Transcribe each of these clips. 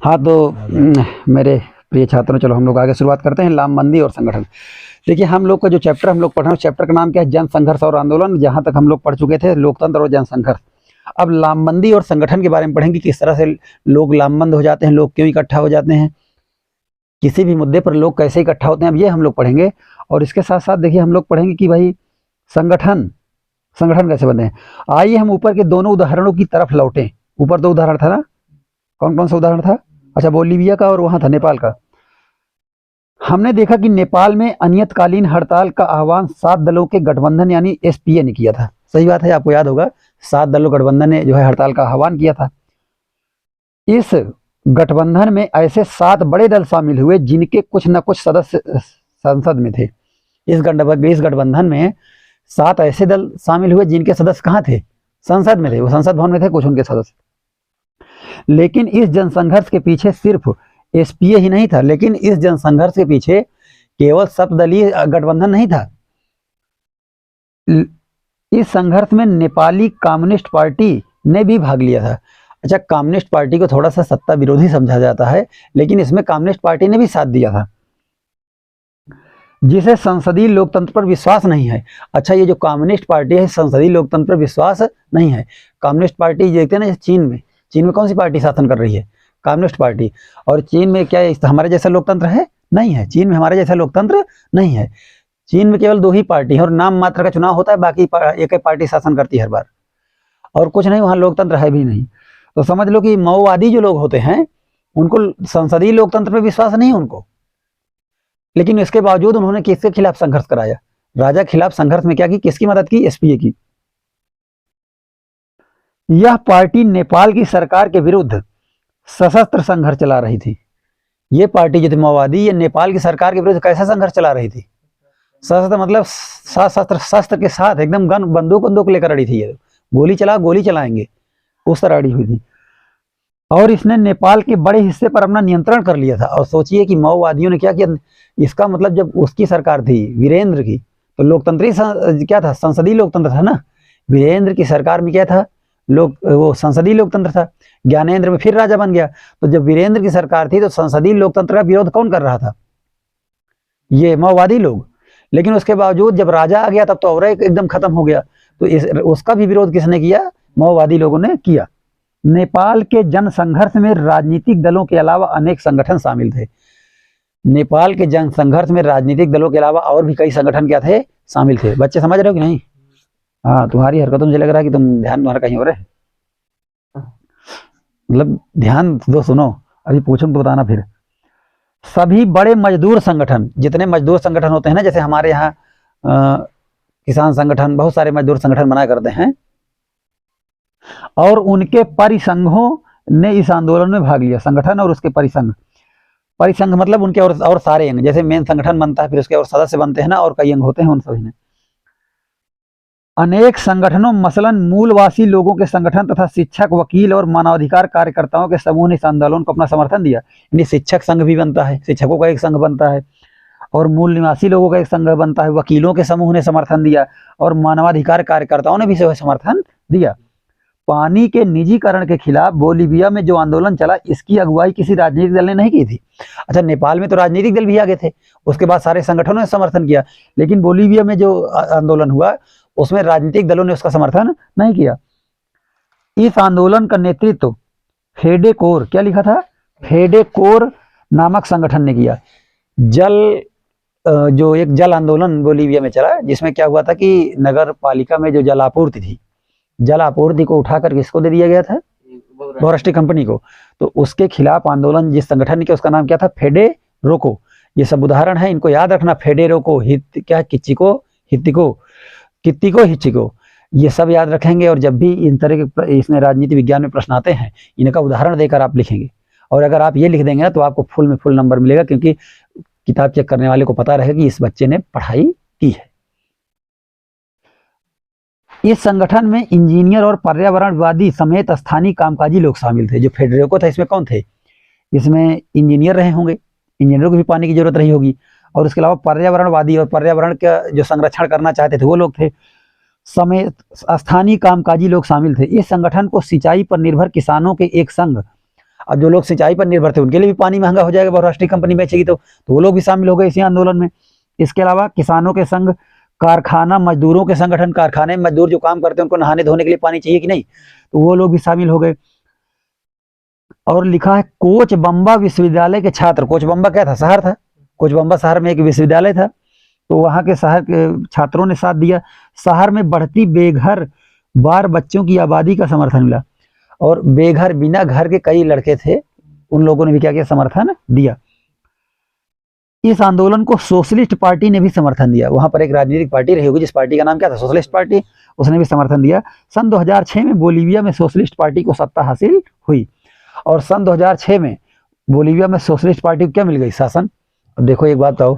हाँ तो मेरे प्रिय छात्रों, चलो हम लोग आगे शुरुआत करते हैं। लामबंदी और संगठन। देखिए, हम लोग का जो चैप्टर हम लोग पढ़ रहे हैं, चैप्टर का नाम क्या है? जन संघर्ष और आंदोलन। जहाँ तक हम लोग पढ़ चुके थे लोकतंत्र और जन संघर्ष। अब लामबंदी और संगठन के बारे में पढ़ेंगे, किस तरह से लोग लामबंद हो जाते हैं, लोग क्यों इकट्ठा हो जाते हैं, किसी भी मुद्दे पर लोग कैसे इकट्ठा होते हैं, अब ये हम लोग पढ़ेंगे। और इसके साथ साथ देखिए हम लोग पढ़ेंगे कि भाई संगठन संगठन कैसे बने हैं। आइए हम ऊपर के दोनों उदाहरणों की तरफ लौटें। ऊपर दो उदाहरण था ना, कौन कौन सा उदाहरण था? अच्छा, बोलीविया का और वहां था नेपाल का। हमने देखा कि नेपाल में अनियतकालीन हड़ताल का आह्वान 7 दलों के गठबंधन यानी एसपीए ने किया था। सही बात है, आपको याद होगा 7 दलों गठबंधन ने जो है हड़ताल का आह्वान किया था। इस गठबंधन में ऐसे 7 बड़े दल शामिल हुए जिनके कुछ न कुछ सदस्य संसद में थे। इस गठबंधन में 7 ऐसे दल शामिल हुए जिनके सदस्य कहाँ थे? संसद में थे। वो संसद भवन में थे कुछ उनके सदस्य। लेकिन इस जनसंघर्ष के पीछे सिर्फ एसपीए ही नहीं था, लेकिन इस जनसंघर्ष के पीछे केवल सप्तदलीय गठबंधन नहीं था। इस संघर्ष में नेपाली कम्युनिस्ट पार्टी ने भी भाग लिया था। अच्छा, कम्युनिस्ट पार्टी को थोड़ा सा सत्ता विरोधी समझा जाता है, लेकिन इसमें कम्युनिस्ट पार्टी ने भी साथ दिया था, जिसे संसदीय लोकतंत्र पर विश्वास नहीं है। अच्छा, ये जो कम्युनिस्ट पार्टी है, संसदीय लोकतंत्र पर विश्वास नहीं है। कम्युनिस्ट पार्टी देखते हैं ना, चीन में कौन सी पार्टी शासन कर रही है? Communist party. और चीन में क्या हमारे जैसा लोकतंत्र है? नहीं है। चीन में हमारे जैसा लोकतंत्र नहीं है। चीन में केवल 2 ही पार्टी है और नाम मात्र का चुनाव होता है, बाकी एक ही पार्टी शासन करती है हर बार, और कुछ नहीं, वहां लोकतंत्र है भी नहीं। तो समझ लो कि माओवादी जो लोग होते हैं उनको संसदीय लोकतंत्र पर विश्वास नहीं है उनको, लेकिन इसके बावजूद उन्होंने किसके खिलाफ संघर्ष कराया? राजा के खिलाफ संघर्ष में क्या की? किसकी मदद की? एसपीए की। यह पार्टी नेपाल की सरकार के विरुद्ध सशस्त्र संघर्ष चला रही थी। ये पार्टी जो थी माओवादी, ये नेपाल की सरकार के विरुद्ध कैसा संघर्ष चला रही थी? सशस्त्र मतलब शस्त्र के साथ, एकदम गन बंदूक लेकर अड़ी थी। ये गोली चलाएंगे, उस तरह अड़ी हुई थी। और इसने नेपाल के बड़े हिस्से पर अपना नियंत्रण कर लिया था। और सोचिए कि माओवादियों ने क्या किया। इसका मतलब जब उसकी सरकार थी वीरेंद्र की, तो लोकतंत्री क्या था? संसदीय लोकतंत्र था ना। वीरेंद्र की सरकार में क्या था? वो संसदीय लोकतंत्र था। ज्ञानेंद्र में फिर राजा बन गया। तो जब वीरेंद्र की सरकार थी तो संसदीय लोकतंत्र का विरोध कौन कर रहा था? ये माओवादी लोग। लेकिन उसके बावजूद जब राजा आ गया तब तो और एकदम खत्म हो गया। तो उसका भी विरोध किसने किया? माओवादी लोगों ने किया। नेपाल के जन संघर्ष में राजनीतिक दलों के अलावा अनेक संगठन शामिल थे। नेपाल के जन संघर्ष में राजनीतिक दलों के अलावा और भी कई संगठन क्या थे? शामिल थे। बच्चे समझ रहे हो कि नहीं? हाँ, तुम्हारी हरकतों मुझे लग रहा है कि ध्यान तुम्हारा कहीं और है। मतलब ध्यान दो, सुनो, अभी पूछूं तो बताना फिर। सभी बड़े मजदूर संगठन, जितने मजदूर संगठन होते हैं ना, जैसे हमारे यहाँ किसान संगठन, बहुत सारे मजदूर संगठन बना करते हैं, और उनके परिसंघों ने इस आंदोलन में भाग लिया। संगठन और उसके परिसंघ मतलब उनके और सारे अंग, जैसे मेन संगठन बनता है फिर उसके और सदस्य बनते हैं ना, और कई अंग होते हैं, उन सभी ने। अनेक संगठनों मसलन मूलवासी लोगों के संगठन तथा शिक्षक, वकील और मानवाधिकार कार्यकर्ताओं के समूह ने इस आंदोलन को अपना समर्थन दिया। यानी शिक्षक संघ भी बनता है, शिक्षकों का एक संघ बनता है, और मूल निवासी लोगों का एक संघ बनता है, वकीलों के समूह ने समर्थन दिया, और मानवाधिकार कार्यकर्ताओं ने भी समर्थन दिया। पानी के निजीकरण के खिलाफ बोलीविया में जो आंदोलन चला, इसकी अगुवाई किसी राजनीतिक दल ने नहीं की थी। अच्छा, नेपाल में तो राजनीतिक दल भी आगे थे, उसके बाद सारे संगठनों ने समर्थन किया, लेकिन बोलीविया में जो आंदोलन हुआ उसमें राजनीतिक दलों ने उसका समर्थन नहीं किया। इस आंदोलन का नेतृत्व फेडेकोर, क्या लिखा था? फेडेकोर नामक संगठन ने किया। जो एक जल आंदोलन बोलीविया में चला, जिसमें क्या हुआ था कि नगर पालिका में जो जल आपूर्ति थी, जल आपूर्ति को उठाकर किसको दे दिया गया था? बहुराष्ट्रीय कंपनी को। तो उसके खिलाफ आंदोलन जिस संगठन ने किया उसका नाम क्या था? फेडेरोको। ये सब उदाहरण है, इनको याद रखना। फेडेरोको, कित्तिको, हिच्चिको, ये सब याद रखेंगे। और जब भी इन तरह के इसमें राजनीति विज्ञान में प्रश्न आते हैं, इनका उदाहरण देकर आप लिखेंगे। और अगर आप ये लिख देंगे ना तो आपको फुल में फुल नंबर मिलेगा, क्योंकि किताब चेक करने वाले को पता रहेगा कि इस बच्चे ने पढ़ाई की है। इस संगठन में इंजीनियर और पर्यावरणवादी समेत स्थानीय कामकाजी लोग शामिल थे। जो फेडरेको था, इसमें कौन थे? इसमें इंजीनियर रहे होंगे, इंजीनियरों को भी पानी की जरूरत रही होगी, और उसके अलावा पर्यावरणवादी और पर्यावरण का जो संरक्षण करना चाहते थे वो लोग थे, समेत स्थानीय कामकाजी लोग शामिल थे। इस संगठन को सिंचाई पर निर्भर किसानों के एक संघ अब जो लोग सिंचाई पर निर्भर थे उनके लिए भी पानी महंगा हो जाएगा, बहुराष्ट्रीय कंपनी बेचेगी तो वो लोग भी शामिल हो गए इसी आंदोलन में। इसके अलावा किसानों के संघ, कारखाना मजदूरों के संगठन, कारखाने में मजदूर जो काम करते हैं उनको नहाने धोने के लिए पानी चाहिए कि नहीं, तो वो लोग भी शामिल हो गए। और लिखा है कोचबंबा विश्वविद्यालय के छात्र, कोचबंबा क्या था, शहर था, कोचबंबा शहर में एक विश्वविद्यालय था, तो वहां के शहर के छात्रों ने साथ दिया। शहर में बढ़ती बेघर बार बच्चों की आबादी का समर्थन मिला, और बेघर बिना घर के कई लड़के थे, उन लोगों ने भी क्या किया, समर्थन दिया। इस आंदोलन को सोशलिस्ट पार्टी ने भी समर्थन दिया। वहां पर एक राजनीतिक पार्टी रही होगी जिस पार्टी का नाम क्या था, सोशलिस्ट पार्टी, उसने भी समर्थन दिया। सन 2006 में बोलीविया में सोशलिस्ट पार्टी को सत्ता हासिल हुई, और सन 2006 में बोलीविया में सोशलिस्ट पार्टी को क्या मिल गई, शासन। अब देखो एक बात बताओ,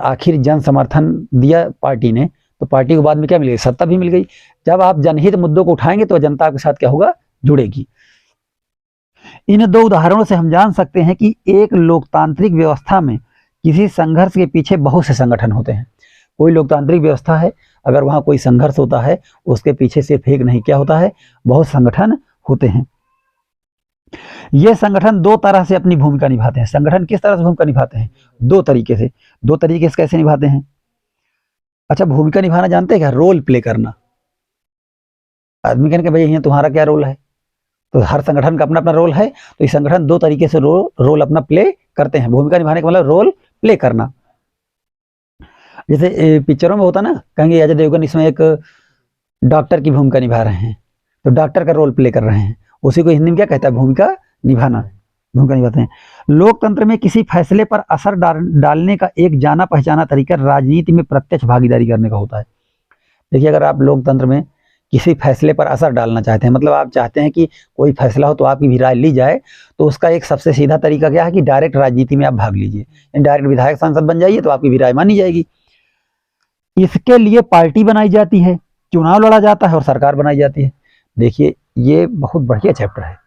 आखिर जन समर्थन दिया पार्टी ने, तो पार्टी को बाद में क्या मिल गई, सत्ता भी मिल गई। जब आप जनहित मुद्दों को उठाएंगे तो जनता आपके साथ क्या होगा, जुड़ेगी। इन दो उदाहरणों से हम जान सकते हैं कि एक लोकतांत्रिक व्यवस्था में किसी संघर्ष के पीछे बहुत से संगठन होते हैं। कोई लोकतांत्रिक व्यवस्था है, अगर वहां कोई संघर्ष होता है, उसके पीछे सिर्फ एक नहीं, क्या होता है, बहुत संगठन होते हैं। ये संगठन दो तरह से अपनी भूमिका निभाते हैं। संगठन किस तरह से भूमिका निभाते हैं, दो तरीके से। दो तरीके से कैसे निभाते हैं, अच्छा भूमिका निभाना जानते हैं क्या, रोल प्ले करना। आदमी कहने के भाई ये तुम्हारा क्या रोल है, तो हर संगठन का अपना अपना रोल है, तो इस संगठन दो तरीके से रोल अपना प्ले करते हैं। भूमिका निभाने का मतलब रोल प्ले करना। जैसे पिक्चरों में होता ना, कहेंगे अजय देवगन इसमें एक डॉक्टर की भूमिका निभा रहे हैं, तो डॉक्टर का रोल प्ले कर रहे हैं, उसी को हिंदी में क्या कहता है, भूमिका निभाना, भूमिका निभाते हैं। लोकतंत्र में किसी फैसले पर असर डालने का एक जाना पहचाना तरीका राजनीति में प्रत्यक्ष भागीदारी करने का होता है। देखिए अगर आप लोकतंत्र में किसी फैसले पर असर डालना चाहते हैं, मतलब आप चाहते हैं कि कोई फैसला हो तो आपकी भी राय ली जाए, तो उसका एक सबसे सीधा तरीका क्या है कि डायरेक्ट राजनीति में आप भाग लीजिए, डायरेक्ट विधायक सांसद बन जाइए, तो आपकी भी राय मानी जाएगी। इसके लिए पार्टी बनाई जाती है, चुनाव लड़ा जाता है और सरकार बनाई जाती है। देखिए ये बहुत बढ़िया चैप्टर है,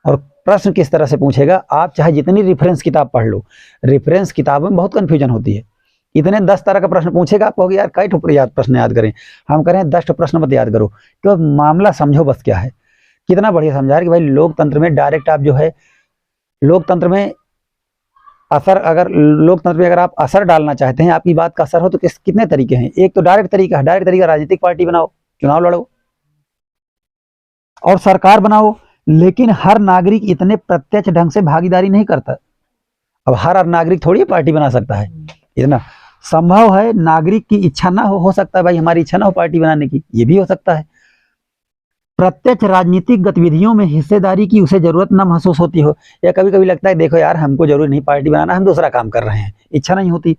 और प्रश्न किस तरह से पूछेगा, आप चाहे जितनी रेफरेंस किताब पढ़ लो, रेफरेंस किताबों में बहुत कन्फ्यूजन होती है। इतने 10 तरह का प्रश्न पूछेगा, आप कहोगे यार कई ठो याद प्रश्न याद करें, हम करें 10 प्रश्न मत याद करो, क्यों, मामला समझो बस क्या है। कितना बढ़िया समझा कि भाई लोकतंत्र में डायरेक्ट आप जो है, लोकतंत्र में असर, अगर लोकतंत्र में अगर आप असर डालना चाहते हैं, आपकी बात का असर हो, तो कितने तरीके हैं। एक तो डायरेक्ट तरीका है, डायरेक्ट तरीका राजनीतिक पार्टी बनाओ, चुनाव लड़ो और सरकार बनाओ, लेकिन हर नागरिक इतने प्रत्यक्ष ढंग से भागीदारी नहीं करता। अब हर नागरिक थोड़ी पार्टी बना सकता है, इतना संभव है, नागरिक की इच्छा ना हो सकता है भाई हमारी इच्छा ना हो पार्टी बनाने की, ये भी हो सकता है। प्रत्यक्ष राजनीतिक गतिविधियों में हिस्सेदारी की उसे जरूरत ना महसूस होती हो, या कभी कभी लगता है देखो यार हमको जरूरी नहीं पार्टी बनाना, हम दूसरा काम कर रहे हैं, इच्छा नहीं होती।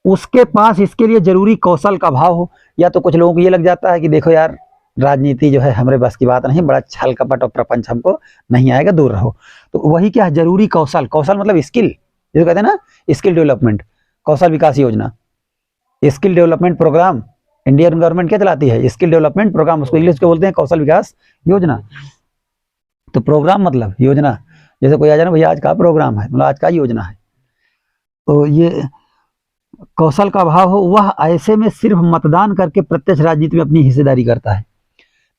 उसके पास इसके लिए जरूरी कौशल का अभाव हो, या तो कुछ लोगों को ये लग जाता है कि देखो यार राजनीति जो है हमारे बस की बात नहीं, बड़ा छल कपट और प्रपंच हमको नहीं आएगा, दूर रहो। तो वही क्या है, जरूरी कौशल, कौशल मतलब स्किल, जिसे कहते हैं ना स्किल डेवलपमेंट, कौशल विकास योजना, skill development program. Indian government क्या चलाती है, स्किल डेवलपमेंट प्रोग्राम, उसको इंग्लिश में बोलते हैं कौशल विकास योजना। तो प्रोग्राम मतलब योजना, जैसे कोई आ जाए ना भैया आज का प्रोग्राम है, मतलब आज का योजना है, तो ये कौशल का अभाव हो, वह ऐसे में सिर्फ मतदान करके प्रत्यक्ष राजनीति में अपनी हिस्सेदारी करता है।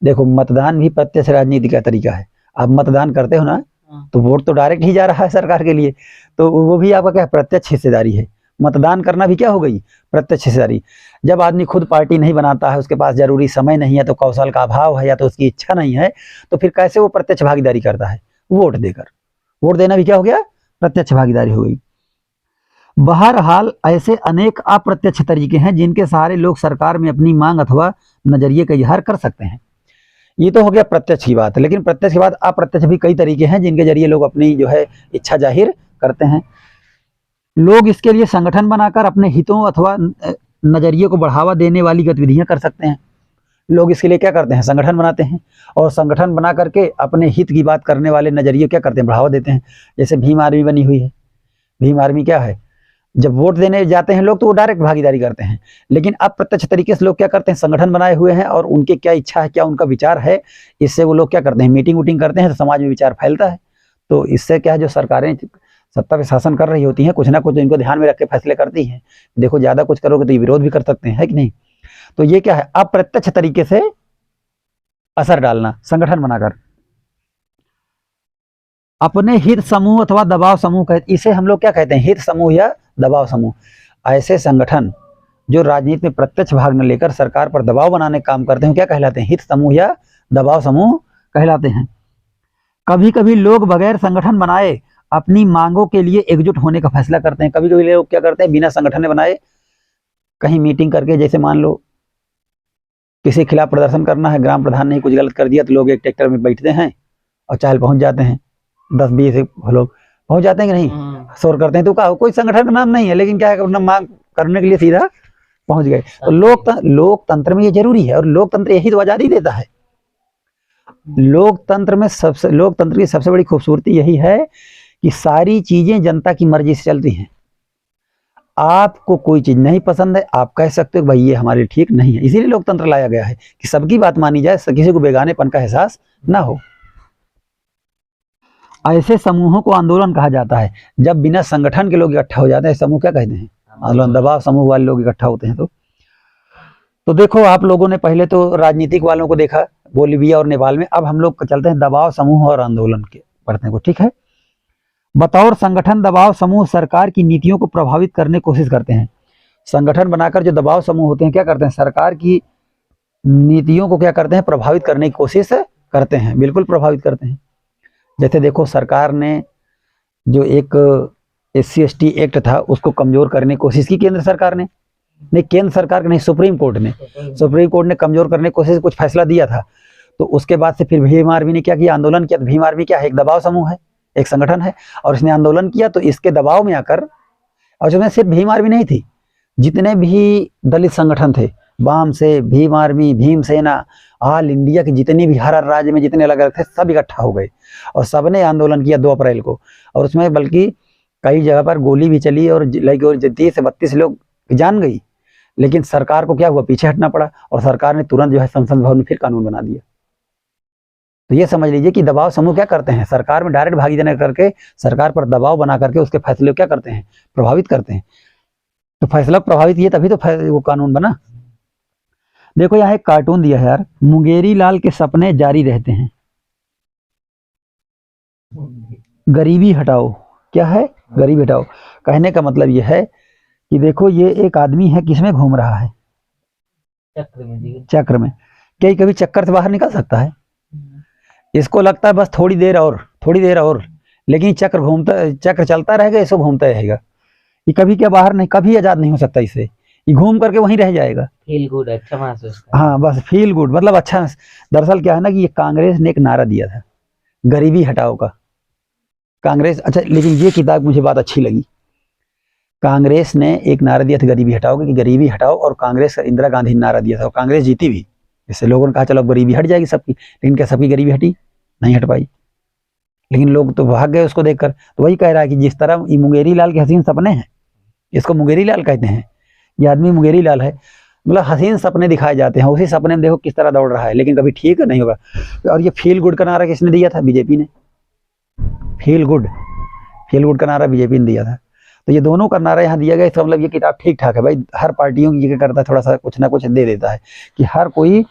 देखो मतदान भी प्रत्यक्ष राजनीति का तरीका है। आप मतदान करते हो ना, तो वोट तो डायरेक्ट ही जा रहा है सरकार के लिए, तो वो भी आपका क्या प्रत्यक्ष हिस्सेदारी है। मतदान करना भी क्या हो गई, प्रत्यक्ष हिस्सेदारी। जब आदमी खुद पार्टी नहीं बनाता है, उसके पास जरूरी समय नहीं है, तो कौशल का अभाव है, या तो उसकी इच्छा नहीं है, तो फिर कैसे वो प्रत्यक्ष भागीदारी करता है, वोट देकर। वोट देना भी क्या हो गया, प्रत्यक्ष भागीदारी हो गई। बहरहाल ऐसे अनेक अप्रत्यक्ष तरीके हैं जिनके सहारे लोग सरकार में अपनी मांग अथवा नजरिए का इजहार कर सकते हैं। ये तो हो गया प्रत्यक्ष की बात, लेकिन प्रत्यक्ष के बाद अप्रत्यक्ष भी कई तरीके हैं जिनके जरिए लोग अपनी जो है इच्छा जाहिर करते हैं। लोग इसके लिए संगठन बनाकर अपने हितों अथवा नजरिए को बढ़ावा देने वाली गतिविधियां कर सकते हैं। लोग इसके लिए क्या करते हैं, संगठन बनाते हैं, और संगठन बना करके अपने हित की बात करने वाले नजरिए क्या करते हैं, बढ़ावा देते हैं। जैसे भीम आर्मी बनी हुई है, भीम आर्मी क्या है, जब वोट देने जाते हैं लोग तो वो डायरेक्ट भागीदारी करते हैं, लेकिन अप्रत्यक्ष तरीके से लोग क्या करते हैं, संगठन बनाए हुए हैं, और उनके क्या इच्छा है, क्या उनका विचार है, इससे वो लोग क्या करते हैं, मीटिंग वूटिंग करते हैं, तो समाज में विचार फैलता है। तो इससे क्या है, जो सरकारें सत्ता पे शासन कर रही होती हैं, कुछ ना कुछ इनको ध्यान में रख के फैसले करती हैं। देखो ज्यादा कुछ करोगे तो ये विरोध भी कर सकते हैं, है कि नहीं। तो ये क्या है, अप्रत्यक्ष तरीके से असर डालना, संगठन बनाकर। अपने हित समूह अथवा दबाव समूह कहते, इसे हम लोग क्या कहते हैं, हित समूह या दबाव समूह। ऐसे संगठन जो राजनीति में प्रत्यक्ष भाग न लेकर सरकार पर दबाव बनाने का काम करते हैं क्या कहलाते हैं, हित समूह या दबाव समूह कहलाते हैं। कभी कभी लोग बगैर संगठन बनाए अपनी मांगों के लिए एकजुट होने का फैसला करते हैं। कभी कभी लोग क्या करते हैं, बिना संगठन बनाए कहीं मीटिंग करके, जैसे मान लो किसी के खिलाफ प्रदर्शन करना है, ग्राम प्रधान ने कुछ गलत कर दिया, तो लोग एक ट्रैक्टर में बैठते हैं और चाल पहुंच जाते हैं, 10-20 लोग पहुंच जाते हैं कि नहीं, शोर करते हैं। तो क्या कोई संगठन का नाम नहीं है, लेकिन क्या है, अपना मांग करने के लिए सीधा पहुंच गए। तो लोकतंत्र में ये जरूरी है, और लोकतंत्र यही तो आजादी देता है। लोकतंत्र की सबसे बड़ी खूबसूरती यही है कि सारी चीजें जनता की मर्जी से चलती हैं। आपको कोई चीज नहीं पसंद है, आप कह सकते हो भाई ये हमारे लिए ठीक नहीं है। इसीलिए लोकतंत्र लाया गया है कि सबकी बात मानी जाए, किसी को बेगानेपन का एहसास ना हो। ऐसे समूहों को आंदोलन कहा जाता है। जब बिना संगठन के लोग इकट्ठा हो जाते हैं, समूह क्या कहते हैं, आंदोलन। दबाव समूह वाले लोग इकट्ठा होते हैं। तो देखो, आप लोगों ने पहले तो राजनीतिक वालों को देखा बोलीविया और नेपाल में। अब हम लोग चलते हैं दबाव समूह और आंदोलन के पढ़ते हैं को, ठीक है। बतौर संगठन दबाव समूह सरकार की नीतियों को प्रभावित करने की कोशिश करते हैं। संगठन बनाकर जो दबाव समूह होते हैं क्या करते हैं, सरकार की नीतियों को क्या करते हैं, प्रभावित करने की कोशिश करते हैं, बिल्कुल प्रभावित करते हैं। जैसे देखो, सरकार ने जो एक SC/ST एक्ट था उसको कमजोर करने की कोशिश की केंद्र सरकार ने, नहीं केंद्र सरकार ने नहीं, सुप्रीम कोर्ट ने कमजोर करने की कोशिश, कुछ फैसला दिया था। तो उसके बाद से फिर भीम आर्मी ने क्या किया, आंदोलन किया। तो भीम आर्मी क्या है, एक दबाव समूह है, एक संगठन है, और इसने आंदोलन किया। तो इसके दबाव में आकर, और उसमें सिर्फ भीम आर्मी नहीं थी, जितने भी दलित संगठन थे, वाम से भीम आर्मी, भीम सेना, ऑल इंडिया के जितने भी हर राज्य में जितने अलग अलग थे, सब इकट्ठा हो गए और सबने आंदोलन किया 2 अप्रैल को। और उसमें बल्कि कई जगह पर गोली भी चली और 30 से 32 लोग जान गई। लेकिन सरकार को क्या हुआ, पीछे हटना पड़ा, और सरकार ने तुरंत जो है संसद भवन में फिर कानून बना दिया। तो ये समझ लीजिए कि दबाव समूह क्या करते हैं, सरकार में डायरेक्ट भागीदारी करके सरकार पर दबाव बना करके उसके फैसले को क्या करते हैं, प्रभावित करते हैं। तो फैसला प्रभावित किए तभी तो वो कानून बना। देखो, यहाँ एक कार्टून दिया है यार, मुंगेरी लाल के सपने जारी रहते हैं, गरीबी हटाओ। क्या है, गरीबी हटाओ। कहने का मतलब यह है कि देखो, ये एक आदमी है, किसमें घूम रहा है, चक्र में। क्या कभी चक्कर से बाहर निकल सकता है? इसको लगता है बस थोड़ी देर और, लेकिन चक्र चलता रहेगा, इसको घूमता रहेगा। ये कभी क्या बाहर नहीं, कभी आजाद नहीं हो सकता इससे, ये घूम करके वहीं रह जाएगा। फील गुड, अच्छा महसूस। हाँ, बस फील गुड मतलब अच्छा। दरअसल क्या है ना कि ये कांग्रेस ने एक नारा दिया था गरीबी हटाओ का, कांग्रेस। अच्छा, लेकिन ये किताब मुझे बात अच्छी लगी। कांग्रेस ने एक नारा दिया था गरीबी हटाओ कि गरीबी हटाओ, और कांग्रेस इंदिरा गांधी ने नारा दिया था, और कांग्रेस जीती भी। इससे लोगों ने कहा चलो गरीबी हट जाएगी सबकी, लेकिन क्या सबकी गरीबी हटी? नहीं हट पाई। लेकिन लोग तो भाग गए उसको देखकर। तो वही कह रहा है कि जिस तरह ये मुंगेरी लाल के हसीन सपने हैं, इसको मुंगेरी लाल कहते हैं, ये आदमी मुंगेरी लाल है, मतलब हसीन सपने दिखाए जाते हैं। उसी सपने में देखो किस तरह दौड़ रहा है, लेकिन कभी ठीक नहीं होगा। और ये फील गुड का नारा किसने दिया था? बीजेपी ने। फील गुड का नारा बीजेपी ने दिया था। तो ये दोनों का नारा यहाँ दिया गया। इसका मतलब ये किताब ठीक ठाक है भाई। हर पार्टियों की ये करता है, थोड़ा सा कुछ ना कुछ दे देता है कि हर कोई,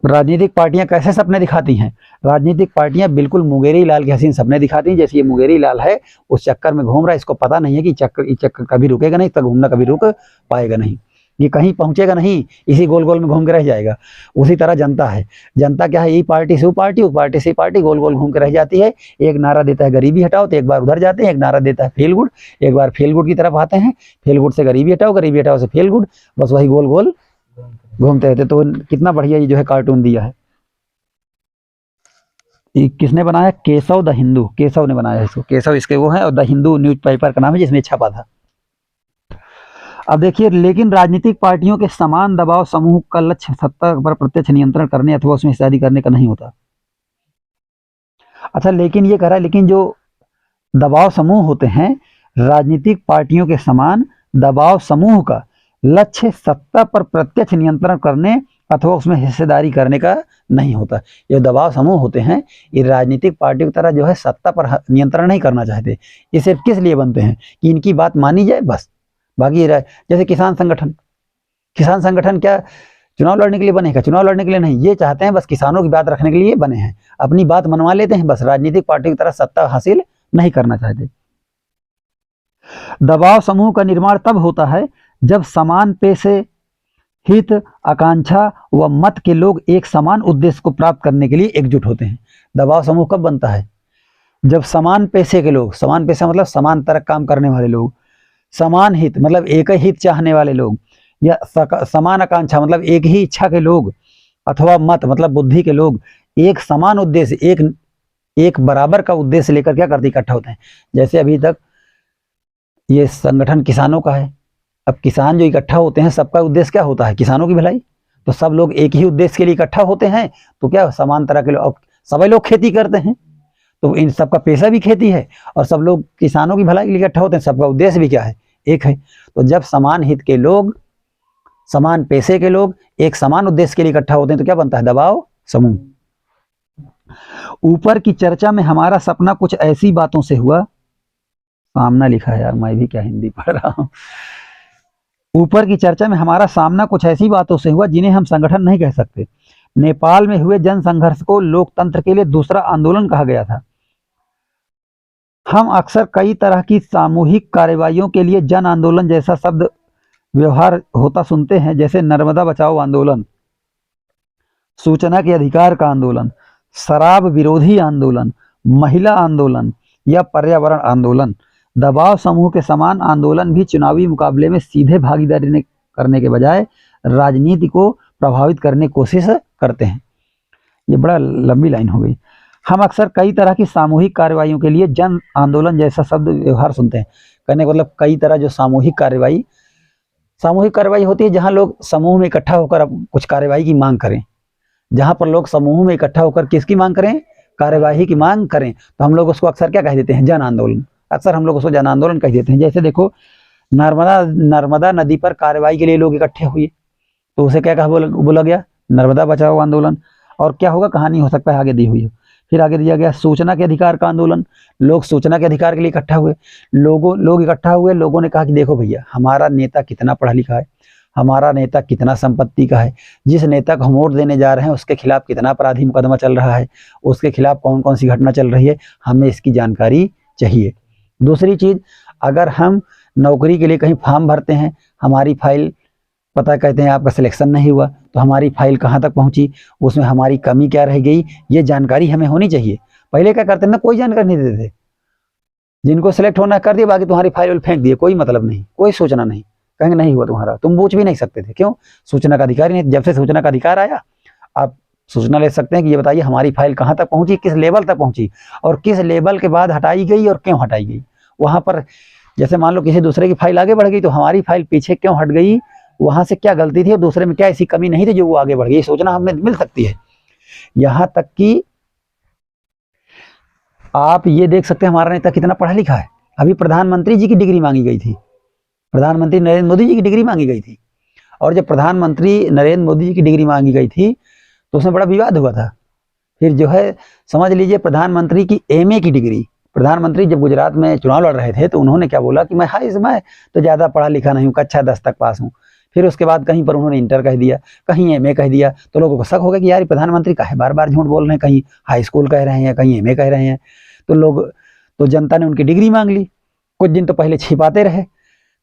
राजनीतिक पार्टियां कैसे सपने दिखाती हैं। राजनीतिक पार्टियां बिल्कुल मुंगेरी लाल के हसीन सपने दिखाती हैं। जैसे ये मुंगेरी लाल है, उस चक्कर में घूम रहा है, इसको पता नहीं है कि चक्कर कभी रुकेगा नहीं, तक घूमना कभी रुक पाएगा नहीं, ये कहीं पहुंचेगा नहीं, इसी गोल गोल में घूम के रह जाएगा। उसी तरह जनता है, जनता क्या है, यही पार्टी से वो पार्टी, उस पार्टी से पार्टी, गोल गोल घूम के रह जाती है। एक नारा देता है गरीबी हटाओ, तो एक बार उधर जाते हैं। एक नारा देता है फील गुड, एक बार फील गुड की तरफ आते हैं। फील गुड से गरीबी हटाओ से फील गुड, बस वही गोल गोल घूमते रहते। तो कितना बढ़िया ये जो है कार्टून दिया है। किसने बनाया? केशव द हिंदू, केशव ने बनाया इसको। केशव इसके वो है, और द हिंदू न्यूज़पेपर का नाम है जिसमें छपा था। अब देखिए, लेकिन राजनीतिक पार्टियों के समान दबाव समूह का लक्ष्य सत्ता पर प्रत्यक्ष नियंत्रण करने अथवा उसमें हिस्सेदारी करने का नहीं होता। अच्छा, लेकिन ये कह रहा है, लेकिन जो दबाव समूह होते हैं, राजनीतिक पार्टियों के समान दबाव समूह का लक्ष्य सत्ता पर प्रत्यक्ष नियंत्रण करने अथवा उसमें हिस्सेदारी करने का नहीं होता। ये दबाव समूह होते हैं, ये राजनीतिक पार्टियों की तरह जो है सत्ता पर नियंत्रण नहीं करना चाहते। ये सिर्फ किस लिए बनते हैं कि इनकी बात मानी जाए बस। बाकी जैसे किसान संगठन क्या चुनाव लड़ने के लिए बने हैं क्या? चुनाव लड़ने के लिए नहीं, ये चाहते हैं बस किसानों की बात रखने के लिए बने हैं, अपनी बात मनवा लेते हैं, बस राजनीतिक पार्टी की तरह सत्ता हासिल नहीं करना चाहते। दबाव समूह का निर्माण तब होता है जब समान पेशे, हित, आकांक्षा व मत के लोग एक समान उद्देश्य को प्राप्त करने के लिए एकजुट होते हैं। दबाव समूह कब बनता है? जब समान पेशे के लोग, समान पेशा मतलब समान तरह काम करने वाले लोग, समान हित मतलब एक ही हित चाहने वाले लोग, या समान आकांक्षा मतलब एक ही इच्छा के लोग, अथवा मत मतलब बुद्धि के लोग एक समान उद्देश्य, एक बराबर का उद्देश्य लेकर क्या करते इकट्ठा होते हैं। जैसे अभी तक ये संगठन किसानों का है, अब किसान जो इकट्ठा होते हैं सबका उद्देश्य क्या होता है? किसानों की भलाई। तो सब लोग एक ही उद्देश्य के लिए इकट्ठा होते हैं, तो क्या समान तरह के लोग, अब सभी लोग खेती करते हैं तो इन सबका पेशा भी खेती है, और सब लोग किसानों की भलाई के लिए इकट्ठा होते हैं, सबका उद्देश्य भी क्या है? एक है। तो जब समान हित के लोग, समान पेशे के लोग एक समान उद्देश्य के लिए इकट्ठा होते हैं तो क्या बनता है? दबाव समूह। ऊपर की चर्चा में हमारा सपना कुछ ऐसी बातों से हुआ, सामना लिखा है यार, मैं भी क्या हिंदी पढ़ रहा हूं। ऊपर की चर्चा में हमारा सामना कुछ ऐसी बातों से हुआ जिन्हें हम संगठन नहीं कह सकते। नेपाल में हुए जन संघर्ष को लोकतंत्र के लिए दूसरा आंदोलन कहा गया था। हम अक्सर कई तरह की सामूहिक कार्रवाइयों के लिए जन आंदोलन जैसा शब्द व्यवहार होता सुनते हैं, जैसे नर्मदा बचाओ आंदोलन, सूचना के अधिकार का आंदोलन, शराब विरोधी आंदोलन, महिला आंदोलन या पर्यावरण आंदोलन। दबाव समूह के समान आंदोलन भी चुनावी मुकाबले में सीधे भागीदारी करने के बजाय राजनीति को प्रभावित करने की कोशिश करते हैं। ये बड़ा लंबी लाइन हो गई। हम अक्सर कई तरह की सामूहिक कार्रवाइयों के लिए जन आंदोलन जैसा शब्द व्यवहार सुनते हैं। कहने का मतलब कई तरह जो सामूहिक कार्रवाई होती है जहां लोग समूह में इकट्ठा होकर अब कुछ कार्रवाई की मांग करें, जहां पर लोग समूह में इकट्ठा होकर किसकी मांग करें? कार्यवाही की मांग करें, तो हम लोग उसको अक्सर क्या कह देते हैं? जन आंदोलन। अक्सर हम लोग उसको जन आंदोलन कह देते हैं। जैसे देखो नर्मदा नदी पर कार्रवाई के लिए लोग इकट्ठे हुए, तो उसे क्या कहा बोला गया? नर्मदा बचाओ आंदोलन। और क्या होगा? कहानी हो सकता है आगे दी हुई हो। फिर आगे दिया गया सूचना के अधिकार का आंदोलन। लोग सूचना के अधिकार के लिए इकट्ठा हुए, लोग इकट्ठा हुए, लोगों ने कहा कि देखो भैया, हमारा नेता कितना पढ़ा लिखा है, हमारा नेता कितना संपत्ति का है, जिस नेता को हम वोट देने जा रहे हैं उसके खिलाफ कितना अपराधी मुकदमा चल रहा है, उसके खिलाफ कौन कौन सी घटना चल रही है, हमें इसकी जानकारी चाहिए। दूसरी चीज, अगर हम नौकरी के लिए कहीं फॉर्म भरते हैं, हमारी फाइल पता कहते हैं आपका सिलेक्शन नहीं हुआ, तो हमारी फाइल कहाँ तक पहुंची, उसमें हमारी कमी क्या रह गई, ये जानकारी हमें होनी चाहिए। पहले क्या करते ना, कोई जानकारी नहीं देते थे, जिनको सिलेक्ट होना कर दिया, बाकी तुम्हारी फाइल फेंक दिए, कोई मतलब नहीं, कोई सूचना नहीं, कहेंगे नहीं हुआ तुम्हारा, तुम पूछ भी नहीं सकते थे। क्यों? सूचना का अधिकार ही नहीं। जब से सूचना का अधिकार आया, आप सूचना ले सकते हैं कि ये बताइए हमारी फाइल कहाँ तक पहुंची, किस लेवल तक पहुंची, और किस लेवल के बाद हटाई गई और क्यों हटाई गई। वहां पर जैसे मान लो किसी दूसरे की फाइल आगे बढ़ गई, तो हमारी फाइल पीछे क्यों हट गई, वहां से क्या गलती थी और दूसरे में क्या ऐसी कमी नहीं थी जो वो आगे बढ़ गई, सूचना हमें मिल सकती है। यहां तक कि आप ये देख सकते हैं हमारा नेता कितना पढ़ा लिखा है। अभी प्रधानमंत्री जी की डिग्री मांगी गई थी, प्रधानमंत्री नरेंद्र मोदी जी की डिग्री मांगी गई थी, और जब प्रधानमंत्री नरेंद्र मोदी जी की डिग्री मांगी गई थी तो उसमें बड़ा विवाद हुआ था। फिर जो है समझ लीजिए प्रधानमंत्री की एमए की डिग्री, प्रधानमंत्री जब गुजरात में चुनाव लड़ रहे थे तो उन्होंने क्या बोला कि मैं तो ज़्यादा पढ़ा लिखा नहीं हूँ, कक्षा 10 तक पास हूँ। फिर उसके बाद कहीं पर उन्होंने इंटर कह दिया, कहीं एमए कह दिया, तो लोगों को शक हो गया कि यार प्रधानमंत्री काहे बार बार झूठ बोल रहे हैं, कहीं हाई स्कूल कह रहे हैं, कहीं एमए कह रहे हैं। तो जनता ने उनकी डिग्री मांग ली। कुछ दिन तो पहले छिपाते रहे,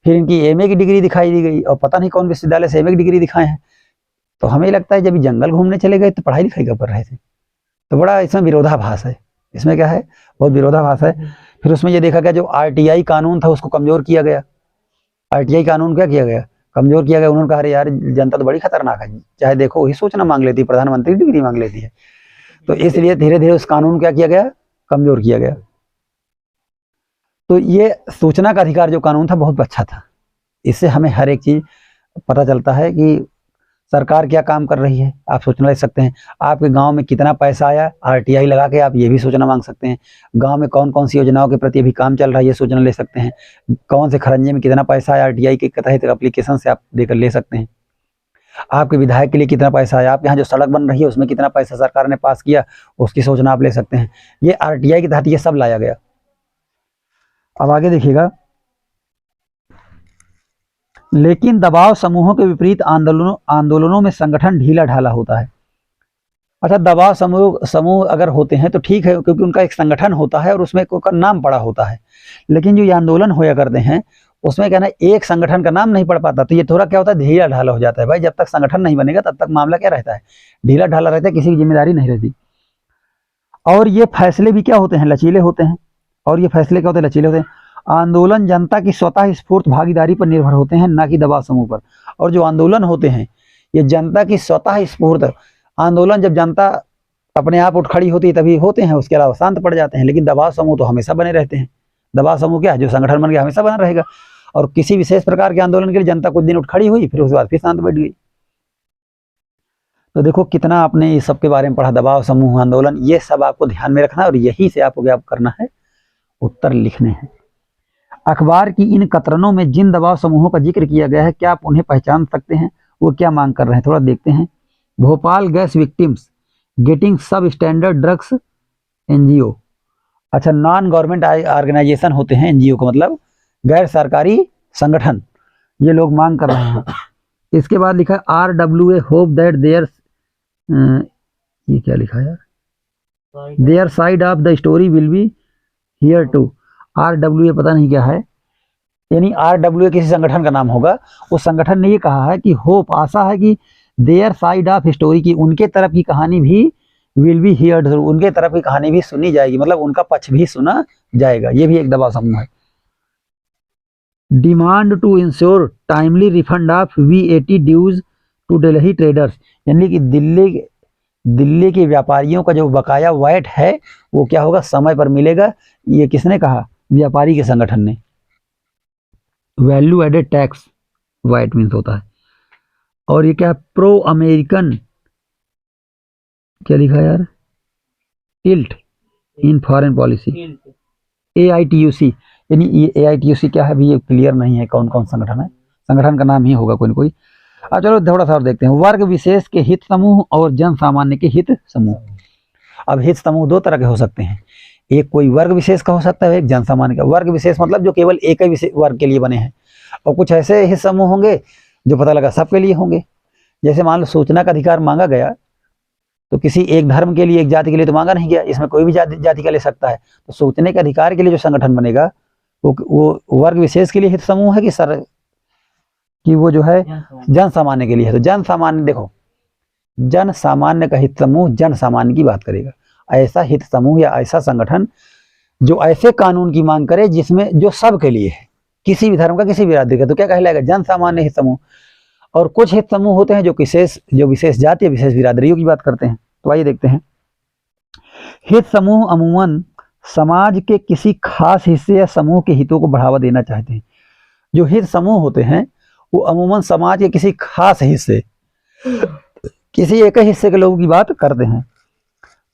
फिर इनकी एमए की डिग्री दिखाई दी गई, और पता नहीं कौन विश्वविद्यालय से एमए की डिग्री दिखाए हैं। तो हमें लगता है जब जंगल घूमने चले गए तो पढ़ाई लिखाई कब कर रहे थे। तो बड़ा इसमें विरोधाभास है, इसमें क्या है, बहुत विरोधाभास है। फिर उसमें ये देखा गया जो आरटीआई कानून था उसको कमजोर किया गया। आरटीआई कानून क्या किया गया, कमजोर किया गया। उन्होंने कहा अरे यार जनता तो बड़ी खतरनाक है, चाहे देखो वही सूचना मांग लेती, प्रधानमंत्री डिग्री मांग लेती है। तो इसलिए धीरे धीरे उस कानून क्या किया गया, कमजोर किया गया। तो ये सूचना का अधिकार जो कानून था बहुत अच्छा था, इससे हमें हर एक चीज पता चलता है कि सरकार क्या काम कर रही है। आप सूचना ले सकते हैं, आपके गांव में कितना पैसा आया, आरटीआई लगा के आप ये भी सूचना मांग सकते हैं। गांव में कौन कौन सी योजनाओं के प्रति अभी काम चल रहा है ये सूचना ले सकते हैं। कौन से खरंजे में कितना पैसा आया, आरटीआई के तहत एप्लीकेशन से आप देकर ले सकते हैं। आपके विधायक के लिए कितना पैसा आया, आप यहाँ जो सड़क बन रही है उसमें कितना पैसा सरकार ने पास किया, उसकी सूचना आप ले सकते हैं। ये आरटीआई के तहत ये सब लाया गया। अब आगे देखिएगा, लेकिन दबाव समूहों के विपरीत आंदोलनों में संगठन ढीला ढाला होता है। अच्छा, दबाव समूह अगर होते हैं तो ठीक है, क्योंकि उनका एक संगठन होता है और उसमें कोई नाम पड़ा होता है। लेकिन जो ये आंदोलन होया करते हैं उसमें क्या ना, एक संगठन का नाम नहीं पड़ पाता, तो ये थोड़ा क्या होता है, ढीला ढाला हो जाता है। भाई जब तक संगठन नहीं बनेगा तब तक मामला क्या रहता है, ढीला ढाला रहता है, किसी की जिम्मेदारी नहीं रहती। और ये फैसले भी क्या होते हैं, लचीले होते हैं। और ये फैसले क्या होते हैं, लचीले होते हैं। आंदोलन जनता की स्वतः स्फूर्त भागीदारी पर निर्भर होते हैं, ना कि दबाव समूह पर। और जो आंदोलन होते हैं ये जनता की स्वतः स्फूर्त, आंदोलन जब जनता अपने आप उठ खड़ी होती है तभी होते हैं, उसके अलावा शांत पड़ जाते हैं। लेकिन दबाव समूह तो हमेशा बने रहते हैं। दबाव समूह क्या है, जो संगठन बन गया हमेशा बना रहेगा। और किसी विशेष प्रकार के आंदोलन के लिए जनता कुछ दिन उठ खड़ी हुई, फिर उसके बाद फिर शांत बैठ गई। तो देखो कितना आपने इस सब के बारे में पढ़ा, दबाव समूह, आंदोलन, ये सब आपको ध्यान में रखना है और यही से आपको क्या करना है, उत्तर लिखने हैं। अखबार की इन कतरनों में जिन दबाव समूहों का जिक्र किया गया है, क्या आप उन्हें पहचान सकते हैं, वो क्या मांग कर रहे हैं, थोड़ा देखते हैं। भोपाल गैस विक्टिम्स गेटिंग सब स्टैंडर्ड ड्रग्स एनजीओ। अच्छा, नॉन गवर्नमेंट ऑर्गेनाइजेशन होते हैं एनजीओ का मतलब गैर सरकारी संगठन, ये लोग मांग कर रहे हैं। इसके बाद लिखा है RWA होप दैट देयर, ये क्या लिखा है यार, their side of the story will be here too. RWA पता नहीं क्या है, यानी RWA किसी संगठन का नाम होगा। उस संगठन ने ये कहा है कि होप, आशा है कि देयर साइड ऑफ स्टोरी की, उनके तरफ की कहानी भी विल बी हियर्ड, उनके तरफ की कहानी भी सुनी जाएगी, मतलब उनका पक्ष भी सुना जाएगा। ये भी एक दबाव समूह है। Demand to ensure timely refund of VAT dues to Delhi traders, यानी कि दिल्ली के व्यापारियों का जो बकाया वैट है वो क्या होगा, समय पर मिलेगा। ये किसने कहा, व्यापारी के संगठन ने। Value added tax VAT means होता है। और ये क्या है, प्रो अमेरिकन, क्या लिखा यार, tilt in foreign policy, AITUC, यानी ये AITUC क्या है भी ये क्लियर नहीं है कौन कौन संगठन है, संगठन का नाम ही होगा कोई ना कोई। अब चलो थोड़ा सा और देखते हैं। वर्ग विशेष के हित समूह और जन सामान्य के हित समूह। अब हित समूह दो तरह के हो सकते हैं, एक कोई वर्ग विशेष का हो सकता है, एक जन सामान्य का। वर्ग विशेष मतलब जो केवल एक ही वर्ग के लिए बने हैं, और कुछ ऐसे हित समूह होंगे जो पता लगा सबके लिए होंगे। जैसे मान लो सूचना का अधिकार मांगा गया तो किसी एक धर्म के लिए, एक जाति के लिए तो मांगा नहीं गया, इसमें कोई भी जाति का ले सकता है। तो सूचने के अधिकार के लिए जो संगठन बनेगा वो वर्ग विशेष के लिए हित समूह है कि वो जो है जन सामान्य के लिए है। तो जन सामान्य, देखो जन सामान्य का हित समूह जन सामान्य की बात करेगा। ऐसा हित समूह या ऐसा संगठन जो ऐसे कानून की मांग करे जिसमें जो सब के लिए है, किसी भी धर्म का, किसी भी बिरादरी का, तो क्या कहलाएगा, जन सामान्य हित समूह। और कुछ हित समूह होते हैं जो विशेष जाति या विशेष बिरादरियों की बात करते हैं। तो आइए देखते हैं। हित समूह अमूमन समाज के किसी खास हिस्से या समूह के हितों को बढ़ावा देना चाहते हैं। जो हित समूह होते हैं वो अमूमन समाज के किसी खास हिस्से, किसी एक हिस्से के लोगों की बात करते हैं।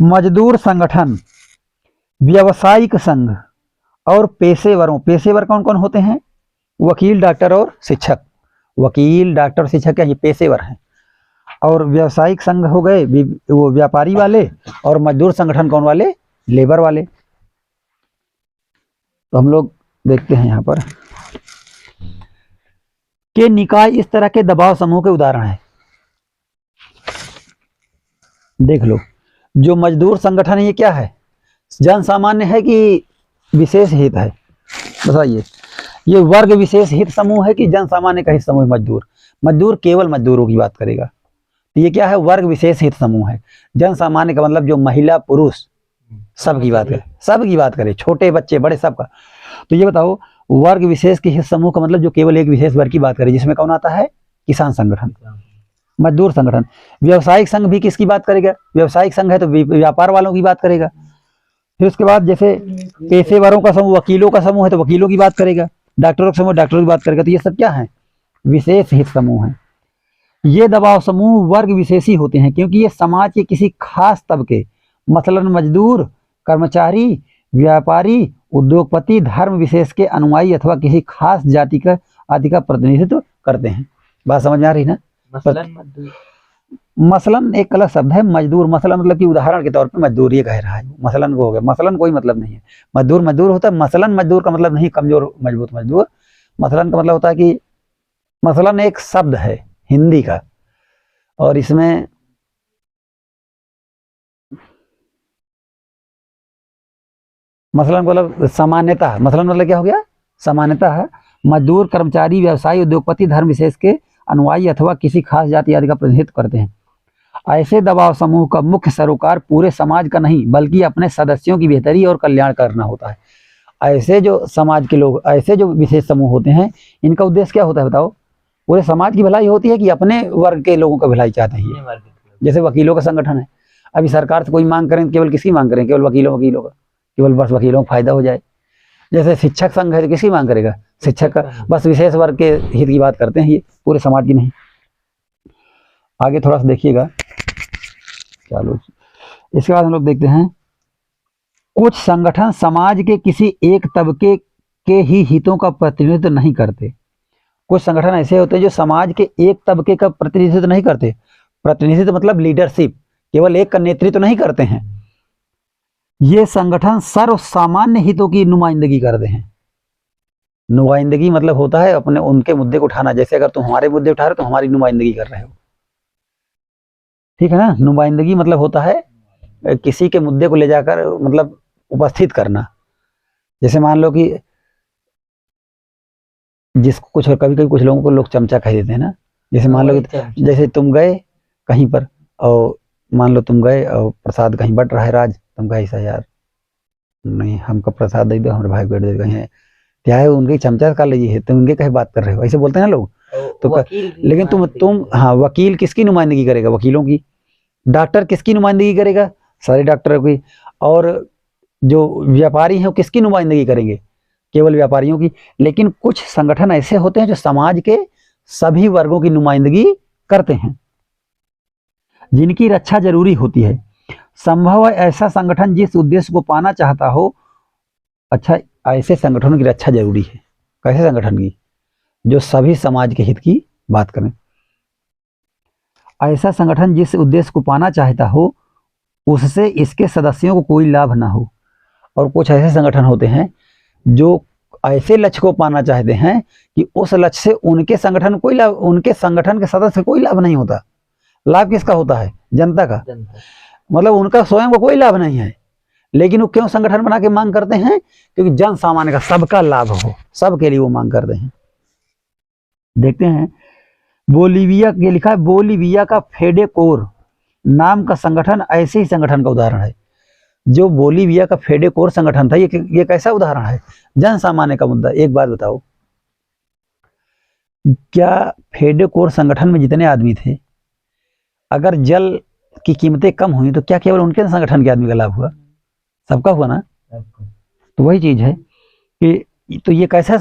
मजदूर संगठन, व्यावसायिक संघ और पेशेवरों, पेशेवर कौन कौन होते हैं, वकील, डॉक्टर और शिक्षक। वकील, डॉक्टर, शिक्षक क्या ये पेशेवर हैं। और व्यावसायिक संघ हो गए वो व्यापारी वाले, और मजदूर संगठन कौन वाले, लेबर वाले। तो हम लोग देखते हैं यहाँ पर कि निकाय इस तरह के दबाव समूह के उदाहरण है। देख लो, जो मजदूर संगठन है ये क्या है, जन सामान्य है कि विशेष हित है, बताइए। ये वर्ग विशेष हित समूह है कि जन सामान्य का हित समूह। मजदूर केवल मजदूरों की बात करेगा, तो ये क्या है, वर्ग विशेष हित समूह है। जन सामान्य का मतलब जो महिला पुरुष सब की बात करे, छोटे बच्चे बड़े सबका। तो ये बताओ, वर्ग विशेष के हित समूह का मतलब जो केवल एक विशेष वर्ग की बात करे, जिसमें कौन आता है, किसान संगठन, मजदूर संगठन। व्यावसायिक संघ भी किसकी बात करेगा, व्यावसायिक संघ है तो व्यापार वालों की बात करेगा। फिर उसके बाद जैसे पेशेवरों का समूह, वकीलों का समूह है तो वकीलों की बात करेगा, डॉक्टरों का समूह डॉक्टरों की बात करेगा। तो ये सब क्या है, विशेष हित समूह है। ये दबाव समूह वर्ग विशेषी होते हैं क्योंकि ये समाज के किसी खास तबके, मसलन मजदूर, कर्मचारी, व्यापारी, उद्योगपति, धर्म विशेष के अनुयायी अथवा किसी खास जाति का आदि का प्रतिनिधित्व करते हैं। बात समझ में आ रही ना। मसलन एक अलग शब्द है, मजदूर, मसलन मतलब कि उदाहरण के तौर पे मजदूर ये कह रहा है, मसलन को हो गया। मसलन कोई मतलब नहीं है, मजदूर होता है। मसलन मजदूर का मतलब नहीं कमजोर मजबूत मजदूर, मसलन का मतलब होता है कि मसलन एक शब्द है हिंदी का, और इसमें मसलन मतलब सामान्यता, मसलन मतलब क्या हो गया, सामान्यतः मजदूर, कर्मचारी, व्यवसायी, उद्योगपति धर्म विशेष के अनुयायी अथवा किसी खास जाति आदि का प्रतिनिधित्व करते हैं। ऐसे दबाव समूह का मुख्य सरोकार पूरे समाज का नहीं बल्कि अपने सदस्यों की बेहतरी और कल्याण करना होता है। ऐसे जो समाज के लोग, ऐसे जो विशेष समूह होते हैं, इनका उद्देश्य क्या होता है बताओ? पूरे समाज की भलाई होती है कि अपने वर्ग के लोगों का भलाई चाहते हैं। जैसे वकीलों का संगठन है, अभी सरकार से कोई मांग करें, केवल किसकी मांग करें? केवल वकीलों का, केवल बस वकीलों को फायदा हो जाए। जैसे शिक्षक संघ है तो किसकी मांग करेगा? शिक्षक का। बस विशेष वर्ग के हित की बात करते हैं, ये पूरे समाज की नहीं। आगे थोड़ा सा देखिएगा, चलो इसके बाद हम लोग देखते हैं, कुछ संगठन समाज के किसी एक तबके के ही हितों का प्रतिनिधित्व नहीं करते। कुछ संगठन ऐसे होते हैं जो समाज के एक तबके का प्रतिनिधित्व नहीं करते। प्रतिनिधित्व मतलब लीडरशिप, केवल एक का नेतृत्व नहीं करते हैं। ये संगठन सर्व सामान्य हितों की नुमाइंदगी करते हैं। नुमाइंदगी मतलब होता है अपने उनके मुद्दे को उठाना। जैसे अगर तुम हमारे मुद्दे उठा रहे हो तो हमारी नुमाइंदगी कर रहे हो, ठीक है ना। नुमाइंदगी मतलब होता है किसी के मुद्दे को ले जाकर मतलब उपस्थित करना। जैसे मान लो कि जिसको कुछ, कभी कभी कुछ लोगों को लोग चमचा कह देते हैं ना। जैसे मान लो कि जैसे तुम गए कहीं पर और मान लो तुम गए और प्रसाद कहीं बट रहा है, राज तुम कहे ऐसा यार नहीं, हमको प्रसाद दे दो, हमारे भाई को दे दो, कहीं क्या है उनके चमचा कर लीजिए है, तुम उनके कहीं बात कर रहे हो, ऐसे बोलते हैं ना लोग। तो लेकिन तुम हाँ, वकील किसकी नुमाइंदगी करेगा? वकीलों की। डॉक्टर किसकी नुमाइंदगी करेगा? सारे डॉक्टरों की। और जो व्यापारी हैं वो किसकी नुमाइंदगी करेंगे? केवल व्यापारियों की। लेकिन कुछ संगठन ऐसे होते हैं जो समाज के सभी वर्गों की नुमाइंदगी करते हैं, जिनकी रक्षा जरूरी होती है। संभव है ऐसा संगठन जिस उद्देश्य को पाना चाहता हो। अच्छा, ऐसे संगठनों की रक्षा जरूरी है। कैसे संगठन की? जो सभी समाज के हित की बात करें। ऐसा संगठन जिस उद्देश्य को पाना चाहता हो उससे इसके सदस्यों को कोई लाभ ना हो। और कुछ ऐसे संगठन होते हैं जो ऐसे लक्ष्य को पाना चाहते हैं कि उस लक्ष्य से उनके संगठन कोई लाभ, उनके संगठन के सदस्य कोई लाभ नहीं होता। लाभ किसका होता है? जनता का। मतलब उनका स्वयं को कोई लाभ नहीं है, लेकिन वो क्यों संगठन बना के मांग करते हैं? क्योंकि जन सामान्य का, सबका लाभ हो, सबके लिए वो मांग करते हैं। देखते हैं, बोलीविया के लिखा है, बोलीविया का फेडेकोर नाम का संगठन ऐसे ही संगठन का उदाहरण है। जो बोलीविया का फेडेकोर संगठन था, ये कैसा उदाहरण है? जन सामान्य का मुद्दा। एक बात बताओ, क्या फेडेकोर संगठन में जितने आदमी थे, अगर जल की कीमतें कम हुई तो क्या केवल उनके संगठन के आदमी का लाभ हुआ? सबका हुआ ना। तो वही चीज है कि तो ये कैसा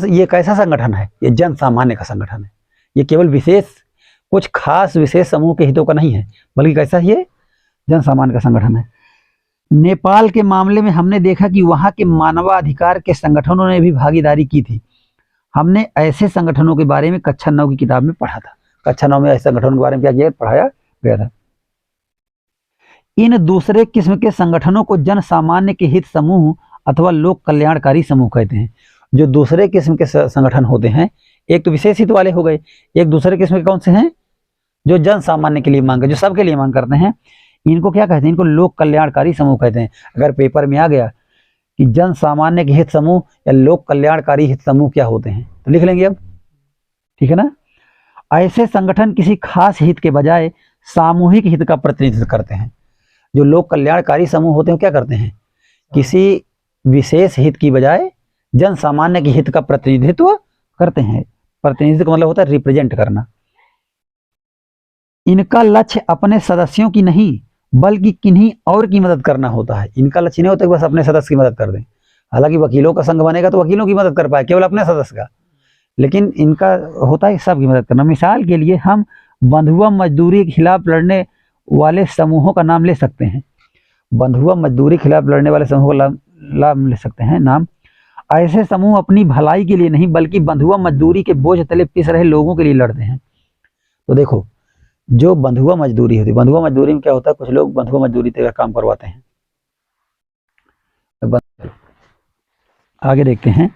संगठन है? ये जन सामान्य का संगठन है। ये केवल विशेष, कुछ खास विशेष समूह के हितों का नहीं है, बल्कि कैसा, ये जन सामान्य का संगठन है। नेपाल के मामले में हमने देखा कि वहां के मानवाधिकार के संगठनों ने भी भागीदारी की थी। हमने ऐसे संगठनों के बारे में कक्षा 9 की किताब में पढ़ा था। कक्षा 9 में ऐसे संगठनों के बारे में क्या किया, पढ़ाया गया था। इन दूसरे किस्म के संगठनों को जन सामान्य के हित समूह अथवा लोक कल्याणकारी समूह कहते हैं। जो दूसरे किस्म के संगठन होते हैं, एक तो विशेष हित वाले हो गए, एक दूसरे किस्म के कौन से हैं? जो जन सामान्य के लिए मांग, जो सबके लिए मांग करते हैं, इनको क्या कहते हैं? इनको लोक कल्याणकारी समूह कहते हैं। अगर पेपर में आ गया कि जन सामान्य के हित समूह या लोक कल्याणकारी हित समूह क्या होते हैं, तो लिख लेंगे अब, ठीक है ना। ऐसे संगठन किसी खास हित के बजाय सामूहिक हित का प्रतिनिधित्व करते हैं। जो लोक कल्याणकारी समूह होते हैं क्या करते हैं? किसी विशेष हित की बजाय जन सामान्य के हित का प्रतिनिधित्व करते हैं। प्रतिनिधित्व का मतलब होता है रिप्रेजेंट करना। इनका लक्ष्य अपने सदस्यों की नहीं बल्कि किन्हीं और की मदद करना होता है। इनका लक्ष्य नहीं होता कि बस अपने सदस्य की मदद कर दें। हालांकि वकीलों का संघ बनेगा तो वकीलों की मदद कर पाए, केवल अपने सदस्य का, लेकिन इनका होता है सबकी मदद करना। मिसाल के लिए हम बंधुआ मजदूरी के खिलाफ लड़ने वाले समूहों का नाम ले सकते हैं। बंधुआ मजदूरी के खिलाफ लड़ने वाले समूहों का नाम ले सकते हैं नाम। ऐसे समूह अपनी भलाई के लिए नहीं बल्कि बंधुआ मजदूरी के बोझ तले पिस रहे लोगों के लिए लड़ते हैं। तो देखो, जो बंधुआ मजदूरी होती है, बंधुआ मजदूरी में क्या होता है, कुछ लोग बंधुआ मजदूरी का काम करवाते हैं। आगे देखते हैं,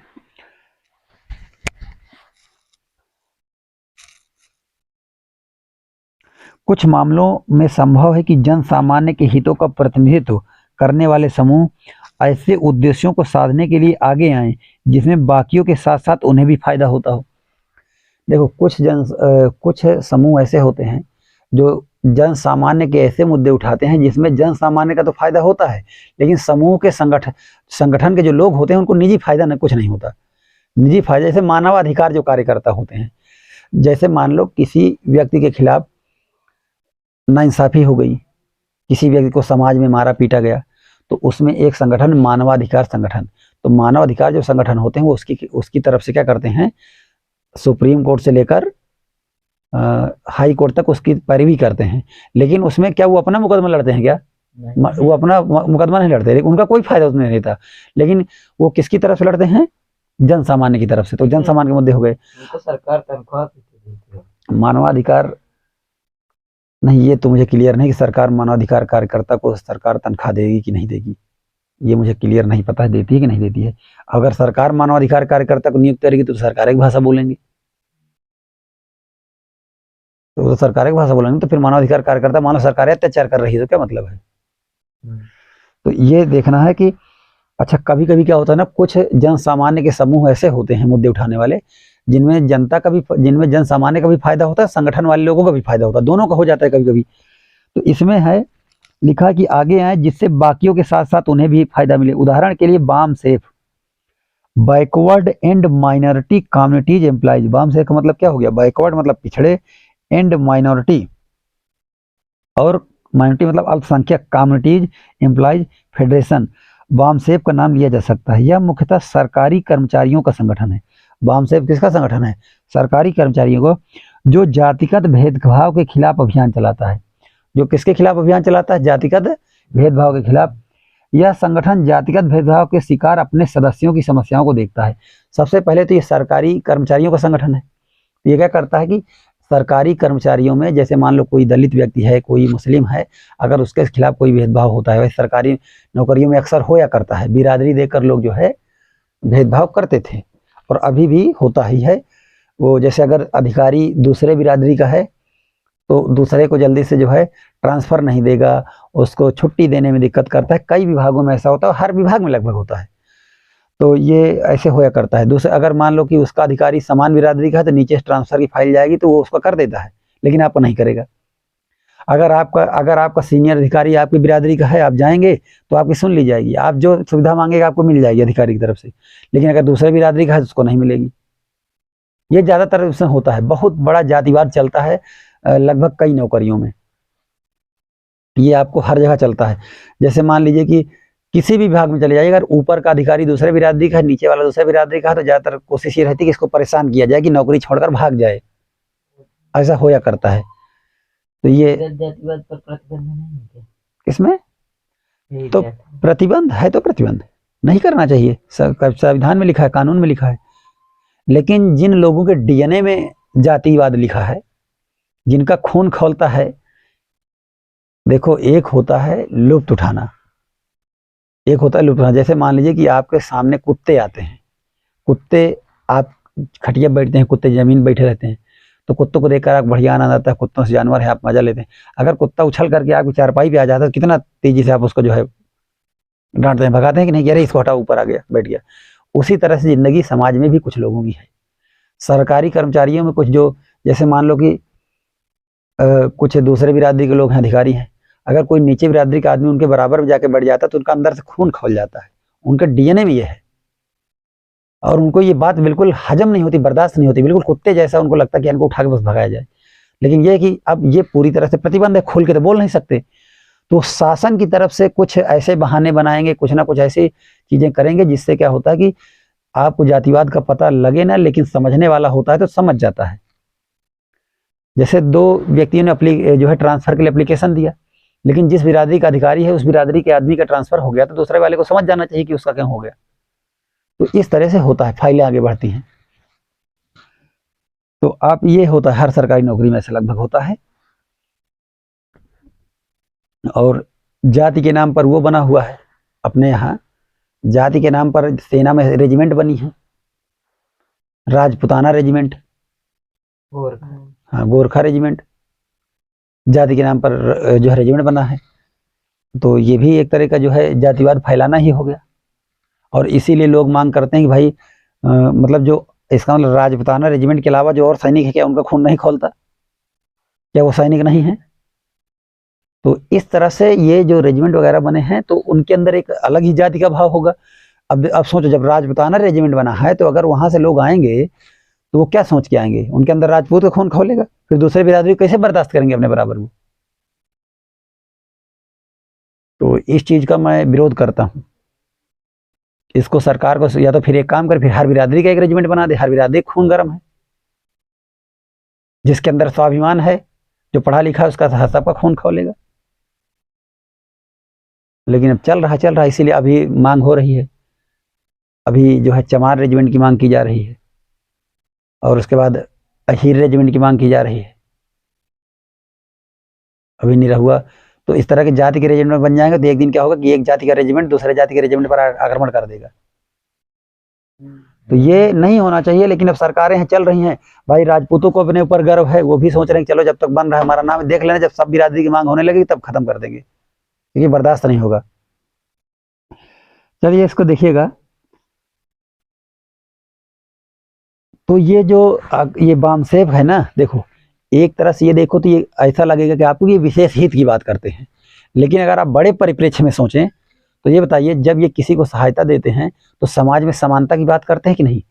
कुछ मामलों में संभव है कि जन सामान्य के हितों का प्रतिनिधित्व करने वाले समूह ऐसे उद्देश्यों को साधने के लिए आगे आएं जिसमें बाकियों के साथ साथ उन्हें भी फायदा होता हो। देखो कुछ समूह ऐसे होते हैं जो जन सामान्य के ऐसे मुद्दे उठाते हैं जिसमें जन सामान्य का तो फायदा होता है, लेकिन समूह के संगठन के जो लोग होते हैं उनको निजी फायदा न कुछ नहीं होता। निजी फायदा जैसे मानवाधिकार जो कार्यकर्ता होते हैं, जैसे मान लो किसी व्यक्ति के खिलाफ नाइंसाफी हो गई, किसी व्यक्ति को समाज में मारा पीटा गया, तो उसमें एक संगठन मानवाधिकार संगठन, तो मानवाधिकार जो संगठन होते हैं वो उसकी तरफ से क्या करते हैं, सुप्रीम कोर्ट से लेकर हाई कोर्ट तक उसकी पैरवी करते हैं। लेकिन उसमें क्या वो अपना मुकदमा लड़ते हैं क्या? वो अपना मुकदमा नहीं लड़ते, लेकिन उनका कोई फायदा उसमें नहीं रहता। लेकिन वो किसकी तरफ से लड़ते हैं? जन सामान्य की तरफ से। तो जन सामान्य के मुद्दे हो गए। तो सरकार तनख्वाह देती है। मानवाधिकार नहीं, ये तो मुझे क्लियर नहीं कि सरकार मानवाधिकार कार्यकर्ता को सरकार तनख्वाह देगी कि नहीं देगी, ये मुझे क्लियर नहीं पता है, देती है कि नहीं देती है। अगर सरकार मानवाधिकार कार्यकर्ता को नियुक्त करेगी तो सरकार एक भाषा बोलेंगे, तो सरकार एक भाषा बोलेंगे, तो फिर मानवाधिकार कार्यकर्ता मानव सरकार अत्याचार कर रही है तो क्या मतलब है? तो ये देखना है कि अच्छा कभी कभी क्या होता है ना, कुछ जन सामान्य के समूह ऐसे होते हैं मुद्दे उठाने वाले जिनमें जन सामान्य का भी फायदा होता है, संगठन वाले लोगों का भी फायदा होता है, दोनों का हो जाता है कभी कभी। तो इसमें है लिखा कि आगे आए जिससे बाकियों के साथ साथ उन्हें भी फायदा मिले। उदाहरण के लिए BAMCEF, backward and minority communities employees. BAMCEF का मतलब क्या हो गया? बैकवर्ड मतलब पिछड़े, एंड माइनॉरिटी और माइनॉरिटी मतलब अल्पसंख्यक, कम्युनिटीज एम्प्लॉइज फेडरेशन बामसेफ का नाम लिया जा सकता है। यह मुख्यतः सरकारी कर्मचारियों का संगठन है। बामसेफ किसका संगठन है? सरकारी कर्मचारियों को, जो जातिगत भेदभाव के खिलाफ अभियान चलाता है। जो किसके खिलाफ अभियान चलाता है? जातिगत भेदभाव के खिलाफ। यह संगठन जातिगत भेदभाव के शिकार अपने सदस्यों की समस्याओं को देखता है। सबसे पहले तो ये सरकारी कर्मचारियों का संगठन है। ये क्या करता है कि सरकारी कर्मचारियों में, जैसे मान लो कोई दलित व्यक्ति है, कोई मुस्लिम है, अगर उसके खिलाफ कोई भेदभाव होता है, वैसे सरकारी नौकरियों में अक्सर होया करता है, बिरादरी देकर लोग जो है भेदभाव करते थे और अभी भी होता ही है। वो जैसे अगर अधिकारी दूसरे बिरादरी का है तो दूसरे को जल्दी से जो है ट्रांसफर नहीं देगा, उसको छुट्टी देने में दिक्कत करता है। कई विभागों में ऐसा होता है, हर विभाग में लगभग होता है। तो ये ऐसे होया करता है। दूसरे अगर मान लो कि उसका अधिकारी समान बिरादरी का है तो नीचे ट्रांसफर की फाइल जाएगी तो वो उसका कर देता है, लेकिन आपको नहीं करेगा। अगर आपका सीनियर अधिकारी आपकी बिरादरी का है, आप जाएंगे तो आपकी सुन ली जाएगी, आप जो सुविधा मांगेगा आपको मिल जाएगी अधिकारी की तरफ से। लेकिन अगर दूसरे बिरादरी का है तो उसको नहीं मिलेगी। ये ज्यादातर उसमें होता है, बहुत बड़ा जातिवाद चलता है लगभग कई नौकरियों में। ये आपको हर जगह चलता है। जैसे मान लीजिए कि किसी भी विभाग में चले जाइए, अगर ऊपर का अधिकारी दूसरे बिरादरी का है, नीचे वाला दूसरे बिरादरी का है, तो ज्यादातर कोशिश ये रहती है कि इसको परेशान किया जाए कि नौकरी छोड़कर भाग जाए। ऐसा होया करता है। तो ये जातिवाद पर प्रतिबंध नहीं है क्या? इसमें तो प्रतिबंध है, तो प्रतिबंध नहीं करना चाहिए, संविधान में लिखा है, कानून में लिखा है। लेकिन जिन लोगों के डीएनए में जातिवाद लिखा है, जिनका खून खौलता है, देखो एक होता है लुप्त उठाना, एक होता है लुप्त उठाना। जैसे मान लीजिए कि आपके सामने कुत्ते आते हैं, कुत्ते, आप खटिया बैठते हैं, कुत्ते जमीन बैठे रहते हैं, तो कुत्तों को देखकर आप बढ़िया आनंद आता है, कुत्तों से जानवर है, आप मजा लेते हैं। अगर कुत्ता उछल करके आपकी चारपाई पे आ जाता है तो कितना तेजी से आप उसको जो है डांटते हैं, भगाते हैं कि नहीं, अरे इसको हटाओ, ऊपर आ गया, बैठ गया। उसी तरह से जिंदगी समाज में भी कुछ लोगों की है। सरकारी कर्मचारियों में कुछ जो, जैसे मान लो कि कुछ दूसरे बिरादरी के लोग हैं, अधिकारी हैं, अगर कोई नीचे बिरादरी का आदमी उनके बराबर में जाके बैठ जाता है तो उनका अंदर से खून खौल जाता है, उनके डीएनए में ये है। और उनको ये बात बिल्कुल हजम नहीं होती, बर्दाश्त नहीं होती, बिल्कुल कुत्ते जैसा उनको लगता है कि इनको उठा के बस भगाया जाए। लेकिन ये कि अब ये पूरी तरह से प्रतिबंध है, खोल के तो बोल नहीं सकते, तो शासन की तरफ से कुछ ऐसे बहाने बनाएंगे, कुछ ना कुछ ऐसी चीजें करेंगे जिससे क्या होता है कि आपको जातिवाद का पता लगे ना, लेकिन समझने वाला होता है तो समझ जाता है। जैसे दो व्यक्तियों ने जो है ट्रांसफर के लिए एप्लीकेशन दिया, लेकिन जिस बिरादरी का अधिकारी है उस बिरादरी के आदमी का ट्रांसफर हो गया, तो दूसरे वाले को समझ जाना चाहिए कि उसका क्यों हो गया। तो इस तरह से होता है, फाइलें आगे बढ़ती हैं। तो आप, ये होता है हर सरकारी नौकरी में ऐसा लगभग होता है। और जाति के नाम पर वो बना हुआ है अपने यहाँ, जाति के नाम पर सेना में रेजिमेंट बनी है, राजपुताना रेजिमेंट, हाँ गोरखा रेजिमेंट। जाति के नाम पर जो है रेजिमेंट बना है। तो ये भी एक तरह का जो है जातिवाद फैलाना ही हो गया। और इसीलिए लोग मांग करते हैं कि भाई मतलब जो इसका मतलब राजपूताना रेजिमेंट के अलावा जो और सैनिक है क्या उनका खून नहीं खोलता, क्या वो सैनिक नहीं है? तो इस तरह से ये जो रेजिमेंट वगैरह बने हैं तो उनके अंदर एक अलग ही जाति का भाव होगा। अब सोचो, जब राजपूताना रेजिमेंट बना है तो अगर वहां से लोग आएंगे तो वो क्या सोच के आएंगे? उनके अंदर राजपूत का खून खोलेगा, फिर दूसरे बिरादरी कैसे बर्दाश्त करेंगे अपने बराबर वो? तो इस चीज का मैं विरोध करता हूँ। इसको सरकार को या तो फिर एक काम करे, फिर हर बिरादरी का एक रेजिमेंट बना दे। हर बिरादरी खून गर्म है, जिसके अंदर स्वाभिमान है, जो पढ़ा लिखा है, उसका सबका खून खोलेगा। लेकिन अब चल रहा, इसीलिए अभी मांग हो रही है। अभी जो है चमार रेजिमेंट की मांग की जा रही है, और उसके बाद अहीर रेजिमेंट की मांग की जा रही है। अभी निरहुआ तो इस तरह के जाति के रेजिमेंट बन जाएंगे तो एक दिन क्या होगा कि एक जाति का रेजिमेंट दूसरे जाति के रेजिमेंट पर आक्रमण कर देगा। तो ये नहीं होना चाहिए। लेकिन अब सरकारें हैं, चल रही हैं। भाई राजपूतों को अपने ऊपर गर्व है, वो भी सोच रहे हैं कि चलो जब तक बन रहा है हमारा नाम, देख लेना जब सब बिरादरी की मांग होने लगेगी तब खत्म कर देंगे, क्योंकि बर्दाश्त नहीं होगा। चलिए इसको देखिएगा। तो ये जो ये बामसेफ है ना, देखो एक तरह से ये देखो तो ये ऐसा लगेगा कि आपको ये विशेष हित की बात करते हैं। लेकिन अगर आप बड़े परिप्रेक्ष्य में सोचें तो ये बताइए, जब ये किसी को सहायता देते हैं तो समाज में समानता की बात करते हैं कि नहीं?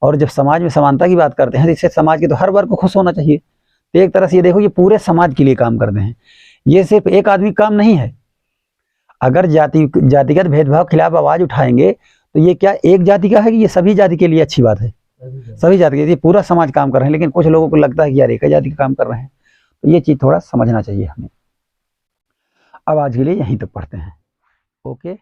और जब समाज में समानता की बात करते हैं तो इससे समाज के तो हर वर्ग को खुश होना चाहिए। तो एक तरह से ये देखो, ये पूरे समाज के लिए काम करते हैं। ये सिर्फ एक आदमी काम नहीं है। अगर जातिगत भेदभाव खिलाफ आवाज उठाएंगे तो ये क्या एक जाति का है कि ये सभी जाति के लिए अच्छी बात है? सभी जाति के लिए पूरा समाज काम कर रहे हैं। लेकिन कुछ लोगों को लगता है कि यार एक ही जाति का काम कर रहे हैं। तो ये चीज थोड़ा समझना चाहिए हमें। अब आज के लिए यहीं तक पढ़ते हैं। ओके।